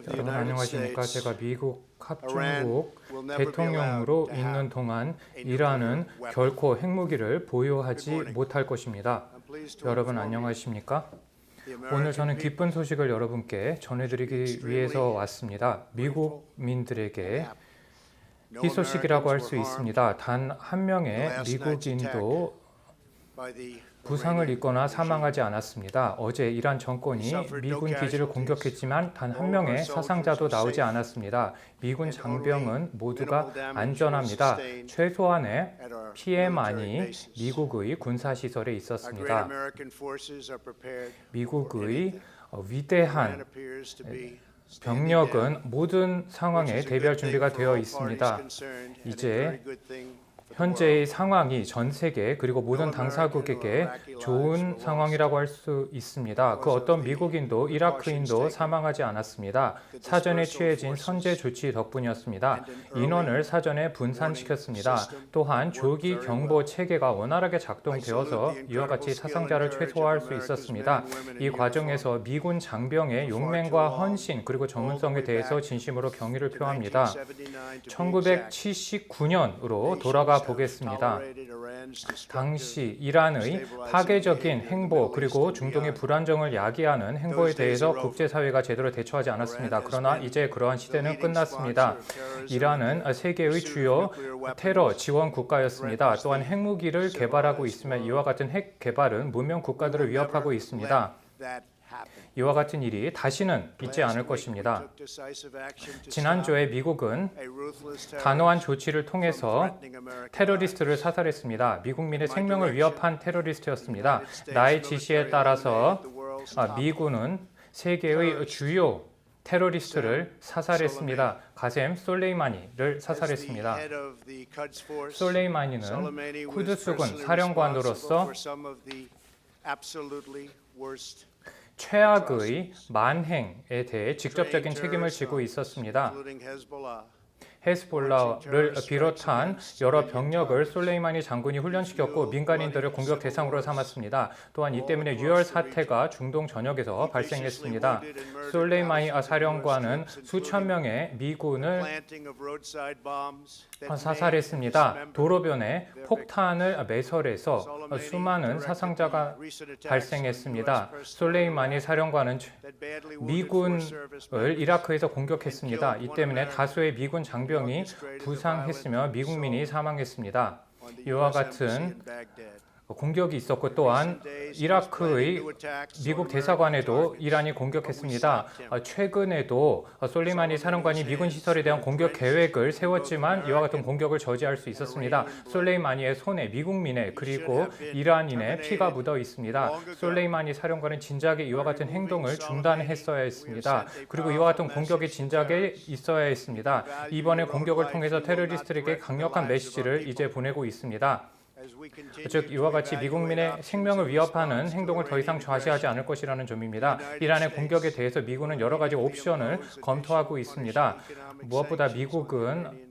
여러분 안녕하십니까? 제가 미국 합중국 대통령으로 있는 동안 이란은 결코 핵무기를 보유하지 못할 것입니다. 여러분 안녕하십니까? 오늘 저는 기쁜 소식을 여러분께 전해드리기 위해서 왔습니다. 미국민들에게 희소식이라고 할 수 있습니다. 단 한 명의 미국인도 부상을 입거나 사망하지 않았습니다. 어제 이란 정권이 미군 기지를 공격했지만 단 한 명의 사상자도 나오지 않았습니다. 미군 장병은 모두가 안전합니다. 최소한의 피해만이 미국의 군사시설에 있었습니다. 미국의 위대한 병력은 모든 상황에 대비할 준비가 되어 있습니다. 이제 현재의 상황이 전 세계 그리고 모든 당사국에게 좋은 상황이라고 할 수 있습니다. 그 어떤 미국인도 이라크인도 사망하지 않았습니다. 사전에 취해진 선제 조치 덕분이었습니다. 인원을 사전에 분산시켰습니다. 또한 조기 경보 체계가 원활하게 작동되어서 이와 같이 사상자를 최소화할 수 있었습니다. 이 과정에서 미군 장병의 용맹과 헌신 그리고 전문성에 대해서 진심으로 경의를 표합니다. 1979년으로 돌아가 보겠습니다. 당시 이란의 파괴적인 행보 그리고 중동의 불안정을 야기하는 행보에 대해서 국제사회가 제대로 대처하지 않았습니다. 그러나 이제 그러한 시대는 끝났습니다. 이란은 세계의 주요 테러 지원 국가였습니다. 또한 핵무기를 개발하고 있으며 이와 같은 핵 개발은 문명 국가들을 위협하고 있습니다. 이와 같은 일이 다시는 있지 않을 것입니다. 지난주에 미국은 단호한 조치를 통해서 테러리스트를 사살했습니다. 미국민의 생명을 위협한 테러리스트였습니다. 나의 지시에 따라서 미군은 세계의 주요 테러리스트를 사살했습니다. 가셈 솔레이마니를 사살했습니다. 솔레이마니는 쿠드스군 사령관으로서 최악의 만행에 대해 직접적인 책임을 지고 있었습니다. 헤즈볼라를 비롯한 여러 병력을 솔레이마니 장군이 훈련시켰고 민간인들을 공격 대상으로 삼았습니다. 또한 이 때문에 유혈 사태가 중동 전역에서 발생했습니다. 솔레이마니 사령관은 수천 명의 미군을 사살했습니다. 도로변에 폭탄을 매설해서 수많은 사상자가 발생했습니다. 솔레이마니 사령관은 미군을 이라크에서 공격했습니다. 이 때문에 다수의 미군 장병이 부상했으며 미국민이 사망했습니다. 이와 같은 공격이 있었고 또한 이라크의 미국 대사관에도 이란이 공격했습니다. 최근에도 솔레이마니 사령관이 미군 시설에 대한 공격 계획을 세웠지만 이와 같은 공격을 저지할 수 있었습니다. 솔레이마니의 손에 미국민의 그리고 이란인의 피가 묻어 있습니다. 솔레이마니 사령관은 진작에 이와 같은 행동을 중단했어야 했습니다. 그리고 이와 같은 공격이 진작에 있어야 했습니다. 이번에 공격을 통해서 테러리스트에게 강력한 메시지를 이제 보내고 있습니다. 즉 이와 같이 미국민의 생명을 위협하는 행동을 더 이상 좌시하지 않을 것이라는 점입니다. 이란의 공격에 대해서 미군은 여러 가지 옵션을 검토하고 있습니다. 무엇보다 미국은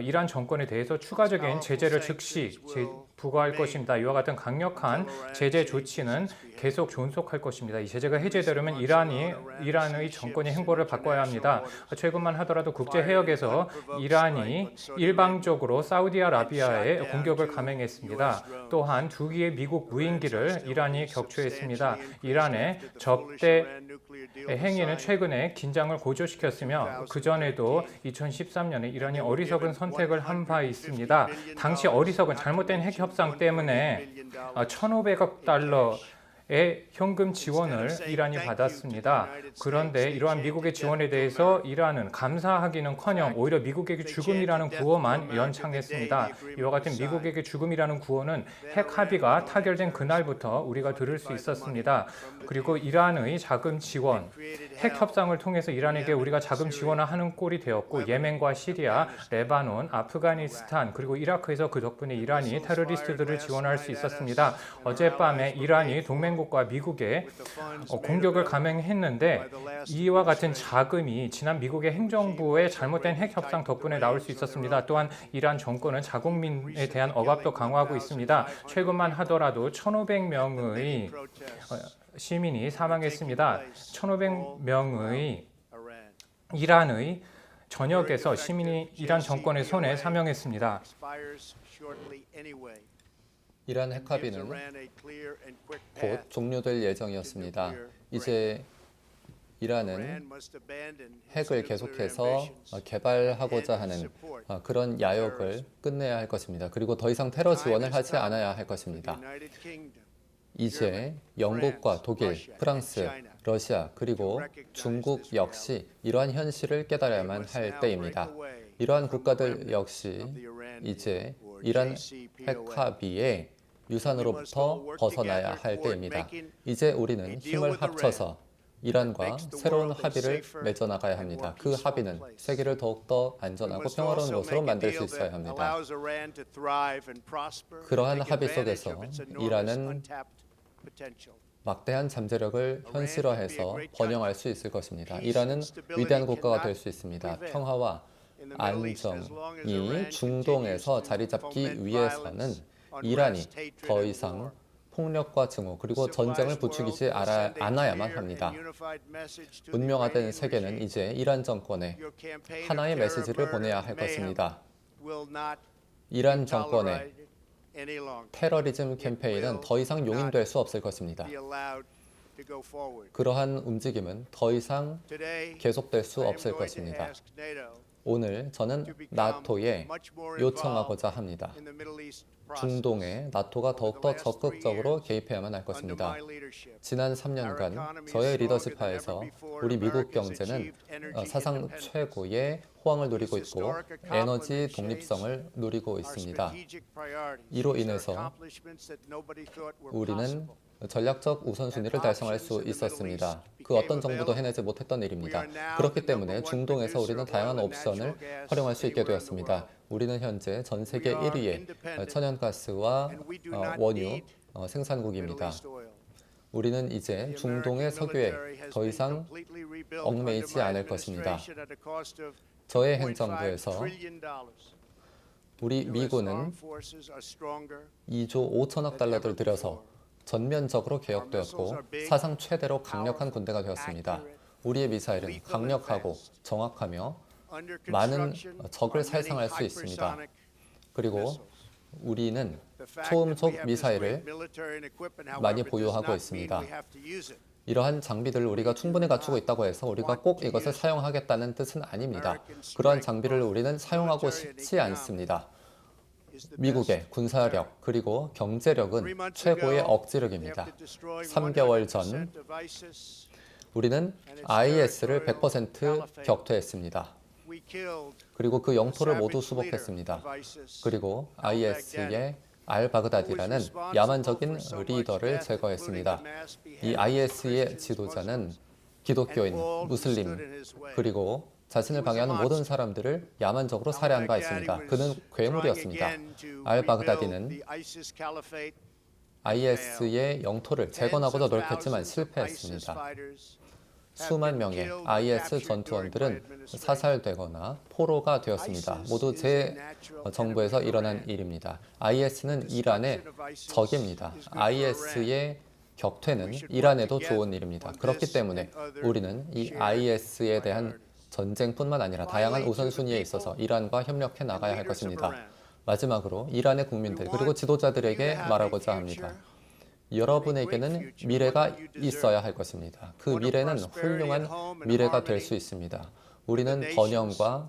이란 정권에 대해서 추가적인 제재를 즉시 부과할 것입니다. 이와 같은 강력한 제재 조치는 계속 존속할 것입니다. 이 제재가 해제되려면 이란의 정권이 행보를 바꿔야 합니다. 최근만 하더라도 국제 해역에서 이란이 일방적으로 사우디아라비아에 공격을 감행했습니다. 또한 2기의 미국 무인기를 이란이 격추했습니다. 이란의 적대 행위는 최근에 긴장을 고조시켰으며 그전에도 2013년에 이란이 어리석은 선택을 한 바 있습니다. 당시 어리석은 잘못된 핵 협상 때문에 1,500억 달러의 현금 지원을 이란이 받았습니다. 그런데 이러한 미국의 지원에 대해서 이란은 감사하기는커녕 오히려 미국에게 죽음이라는 구호만 연창했습니다. 이와 같은 미국에게 죽음이라는 구호는 핵 합의가 타결된 그날부터 우리가 들을 수 있었습니다. 그리고 이란의 자금 지원, 핵 협상을 통해서 이란에게 우리가 자금 지원을 하는 꼴이 되었고 예멘과 시리아, 레바논, 아프가니스탄 그리고 이라크에서 그 덕분에 이란이 테러리스트들을 지원할 수 있었습니다. 어젯밤에 이란이 동맹국과 미국에 공격을 감행했는데 이와 같은 자금이 지난 미국의 행정부의 잘못된 핵 협상 덕분에 나올 수 있었습니다. 또한 이란 정권은 자국민에 대한 억압도 강화하고 있습니다. 최근만 하더라도 1,500명의 시민이 사망했습니다. 1,500명의 이란의 전역에서 시민이 이란 정권의 손에 사망했습니다. 이란 핵합의는 곧 종료될 예정이었습니다. 이제 이란은 핵을 계속해서 개발하고자 하는 그런 야욕을 끝내야 할 것입니다. 그리고 더 이상 테러 지원을 하지 않아야 할 것입니다. 이제 영국과 독일, 프랑스, 러시아, 그리고 중국 역시 이러한 현실을 깨달아야만 할 때입니다. 이러한 국가들 역시 이제 이란 핵합의의 유산으로부터 벗어나야 할 때입니다. 이제 우리는 힘을 합쳐서 이란과 새로운 합의를 맺어 나가야 합니다. 그 합의는 세계를 더욱더 안전하고 평화로운 곳으로 만들 수 있어야 합니다. 그러한 합의 속에서 이란은 막대한 잠재력을 현실화해서 번영할 수 있을 것입니다. 이란은 위대한 국가가 될 수 있습니다. 평화와 안정이 중동에서 자리 잡기 위해서는 이란이 더 이상 폭력과 증오 그리고 전쟁을 부추기지 않아야만 합니다. 문명화된 세계는 이제 이란 정권에 하나의 메시지를 보내야 할 것입니다. 이란 정권의 테러리즘 캠페인은 더 이상 용인될 수 없을 것입니다. 그러한 움직임은 더 이상 계속될 수 없을 것입니다. 오늘 저는 나토에 요청하고자 합니다. 중동에 나토가 더욱더 적극적으로 개입해야만 할 것입니다. 지난 3년간 저의 리더십 하에서 우리 미국 경제는 사상 최고의 호황을 누리고 있고 에너지 독립성을 누리고 있습니다. 이로 인해서 우리는 전략적 우선순위를 달성할 수 있었습니다. 그 어떤 정부도 해내지 못했던 일입니다. 그렇기 때문에 중동에서 우리는 다양한 옵션을 활용할 수 있게 되었습니다. 우리는 현재 전 세계 1위의 천연가스와 원유 생산국입니다. 우리는 이제 중동의 석유에 더 이상 얽매이지 않을 것입니다. 저의 행정부에서 우리 미군은 2조 5천억 달러를 들여서 전면적으로 개혁되었고 사상 최대로 강력한 군대가 되었습니다. 우리의 미사일은 강력하고 정확하며 많은 적을 살상할 수 있습니다. 그리고 우리는 초음속 미사일을 많이 보유하고 있습니다. 이러한 장비들을 우리가 충분히 갖추고 있다고 해서 우리가 꼭 이것을 사용하겠다는 뜻은 아닙니다. 그러한 장비를 우리는 사용하고 싶지 않습니다. 미국의 군사력 그리고 경제력은 최고의 억지력입니다. 3개월 전 우리는 IS를 100% 격퇴했습니다. 그리고 그 영토를 모두 수복했습니다. 그리고 IS의 알바그다디라는 야만적인 리더를 제거했습니다. 이 IS의 지도자는 기독교인, 무슬림, 그리고 자신을 방해하는 모든 사람들을 야만적으로 살해한 바 있습니다. 그는 괴물이었습니다. 알바그다디는 IS의 영토를 재건하고자 노력했지만 실패했습니다. 수만 명의 IS 전투원들은 사살되거나 포로가 되었습니다. 모두 제 정부에서 일어난 일입니다. IS는 이란의 적입니다. IS의 격퇴는 이란에도 좋은 일입니다. 그렇기 때문에 우리는 이 IS에 대한 전쟁뿐만 아니라 다양한 우선순위에 있어서 이란과 협력해 나가야 할 것입니다. 마지막으로 이란의 국민들 그리고 지도자들에게 말하고자 합니다. 여러분에게는 미래가 있어야 할 것입니다. 그 미래는 훌륭한 미래가 될 수 있습니다. 우리는 번영과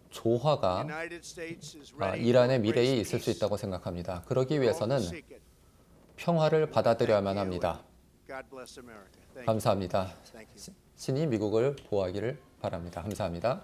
조화가 이란의 미래에 있을 수 있다고 생각합니다. 그러기 위해서는 평화를 받아들여야만 합니다. 감사합니다. 신이 미국을 보호하기를 바랍니다. 감사합니다.